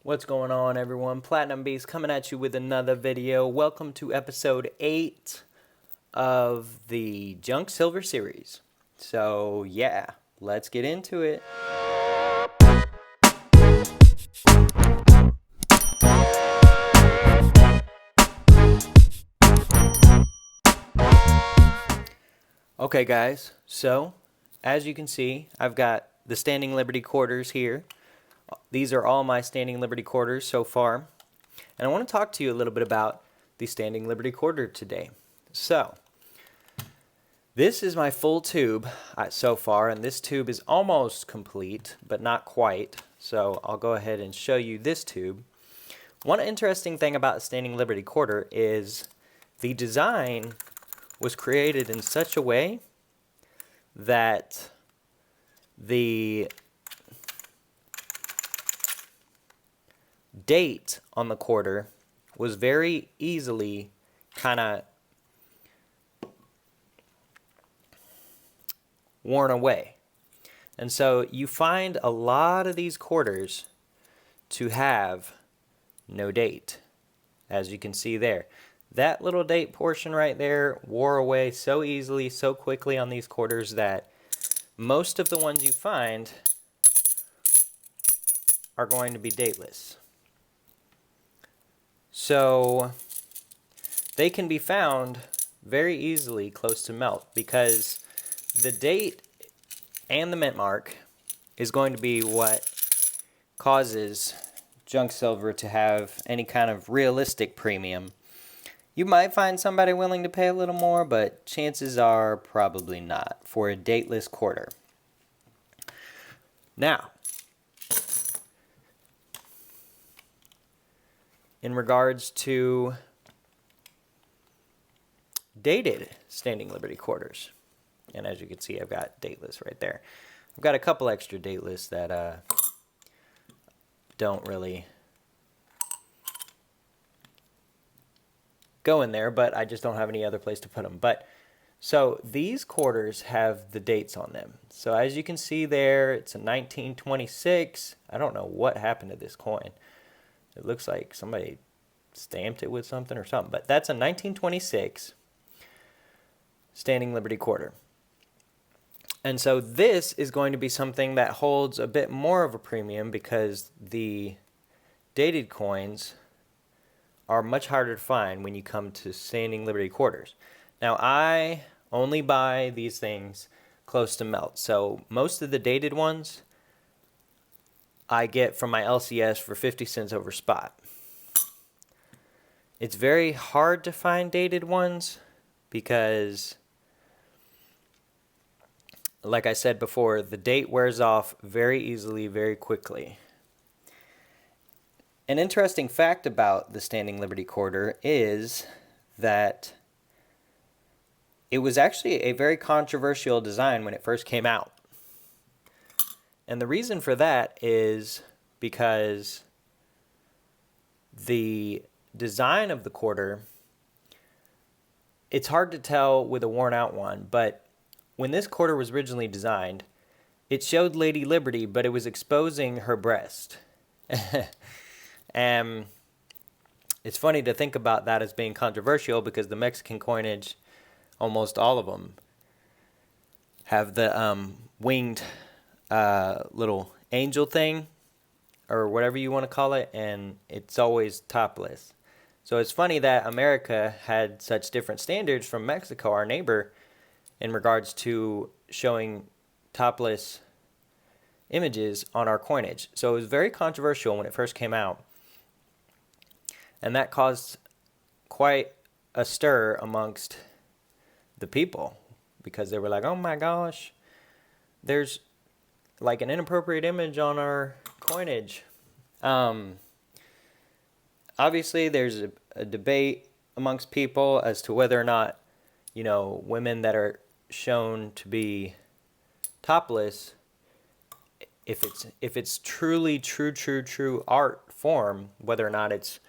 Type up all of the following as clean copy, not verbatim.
What's going on, everyone? Platinum Beast coming at you with another video. Welcome to episode 8 of the Junk Silver series. So yeah, let's get into it. Okay guys, so as you can see, I've got the Standing Liberty quarters here. These are all my Standing Liberty quarters so far. And I want to talk to you a little bit about the Standing Liberty quarter today. So, this is my full tube so far, and this tube is almost complete, but not quite. So I'll go ahead and show you this tube. One interesting thing about the Standing Liberty quarter is the design was created in such a way that the date on the quarter was very easily kind of worn away. And so you find a lot of these quarters to have no date, as you can see there. That little date portion right there wore away so easily, so quickly on these quarters that most of the ones you find are going to be dateless. So they can be found very easily close to melt because the date and the mint mark is going to be what causes junk silver to have any kind of realistic premium. You might find somebody willing to pay a little more, but chances are probably not for a dateless quarter. Now, in regards to dated Standing Liberty quarters, and as you can see, I've got dateless right there. I've got a couple extra dateless that don't really go in there, but I just don't have any other place to put them. But so these quarters have the dates on them. So as you can see there, it's a 1926. I don't know what happened to this coin. It looks like somebody stamped it with something or something. But that's a 1926 Standing Liberty quarter. And so this is going to be something that holds a bit more of a premium because the dated coins are much harder to find when you come to Standing Liberty quarters. Now, I only buy these things close to melt. So most of the dated ones I get from my LCS for 50 cents over spot. It's very hard to find dated ones because, like I said before, the date wears off very easily, very quickly. An interesting fact about the Standing Liberty quarter is that it was actually a very controversial design when it first came out. And the reason for that is because the design of the quarter, it's hard to tell with a worn out one, but when this quarter was originally designed, it showed Lady Liberty, but it was exposing her breast. And it's funny to think about that as being controversial because the Mexican coinage, almost all of them, have the winged little angel thing, or whatever you want to call it, and it's always topless. So it's funny that America had such different standards from Mexico, our neighbor, in regards to showing topless images on our coinage. So it was very controversial when it first came out. And that caused quite a stir amongst the people because they were like, oh my gosh, there's like an inappropriate image on our coinage. Obviously, there's a debate amongst people as to whether or not, you know, women that are shown to be topless, if it's truly true art form, whether or not it's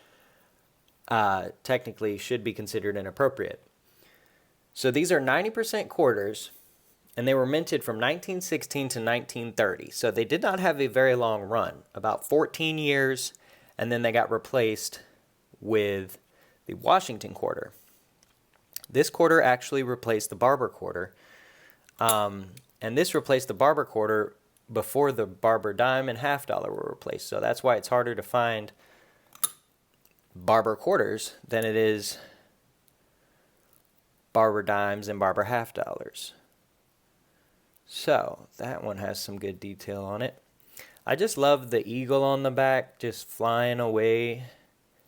technically should be considered inappropriate. So these are 90% quarters, and they were minted from 1916 to 1930. So they did not have a very long run, about 14 years and then they got replaced with the Washington quarter. This quarter actually replaced the Barber quarter, and this replaced the Barber quarter before the Barber dime and half dollar were replaced. So that's why it's harder to find Barber quarters than it is Barber dimes and Barber half dollars. So that one has some good detail on it. I just love the eagle on the back just flying away,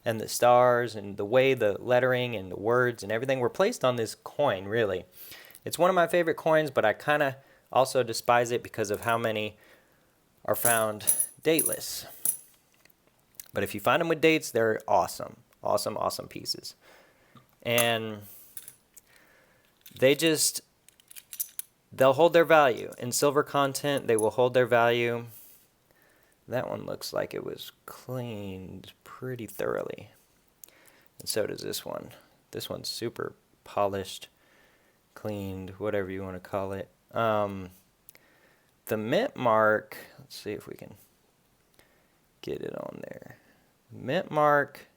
and the stars, and the way the lettering and the words and everything were placed on this coin, really. It's one of my favorite coins, but I kind of also despise it because of how many are found dateless. But if you find them with dates, they're awesome. Awesome, awesome pieces. And they'll hold their value. In silver content, they will hold their value. That one looks like it was cleaned pretty thoroughly. And so does this one. This one's super polished, cleaned, whatever you want to call it. The mint mark, let's see if we can get it on there. Mint mark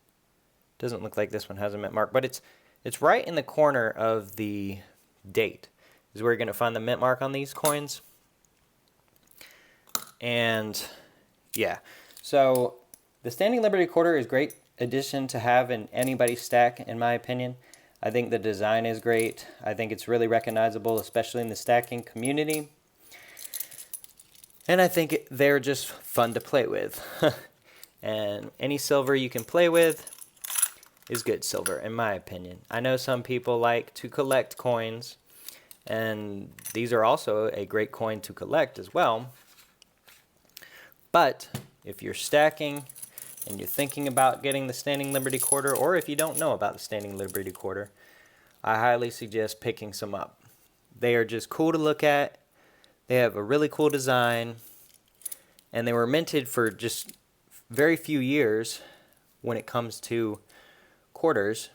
doesn't look like this one has a mint mark, but it's right in the corner of the date is where you're going to find the mint mark on these coins. And yeah, so the Standing Liberty quarter is a great addition to have in anybody's stack, in my opinion. I think the design is great. I think it's really recognizable, especially in the stacking community. And I think they're just fun to play with. And any silver you can play with is good silver, in my opinion. I know some people like to collect coins, and these are also a great coin to collect as well. But if you're stacking and you're thinking about getting the Standing Liberty quarter, or if you don't know about the Standing Liberty quarter, I highly suggest picking some up. They are just cool to look at. They have a really cool design, and they were minted for just very few years when it comes to quarters.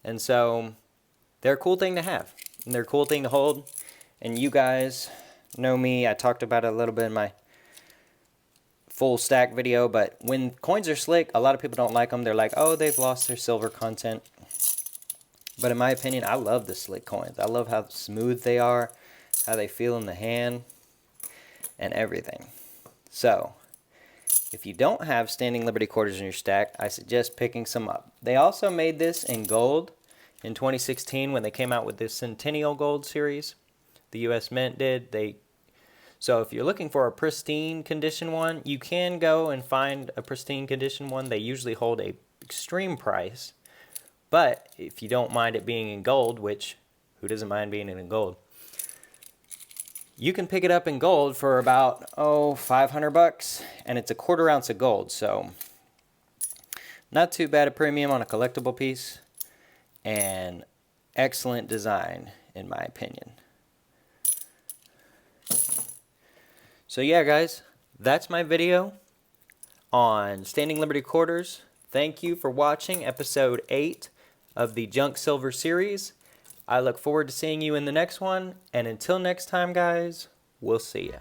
And so they're a cool thing to have, and they're a cool thing to hold. And you guys know me. I talked about it a little bit in my full stack video, but when coins are slick, a lot of people don't like them. They're like, oh, they've lost their silver content. But in my opinion, I love the slick coins. I love how smooth they are, how they feel in the hand, and everything. So if you don't have Standing Liberty quarters in your stack, I suggest picking some up. They also made this in gold in 2016 when they came out with this Centennial Gold series. The US Mint did. So if you're looking for a pristine condition one, you can go and find a pristine condition one. They usually hold a extreme price. But if you don't mind it being in gold, which who doesn't mind being in gold, you can pick it up in gold for about, $500, and it's a 1/4 ounce of gold. So not too bad a premium on a collectible piece, and excellent design in my opinion. So yeah, guys, that's my video on Standing Liberty quarters. Thank you for watching episode 8 of the Junk Silver series. I look forward to seeing you in the next one, and until next time, guys, we'll see ya.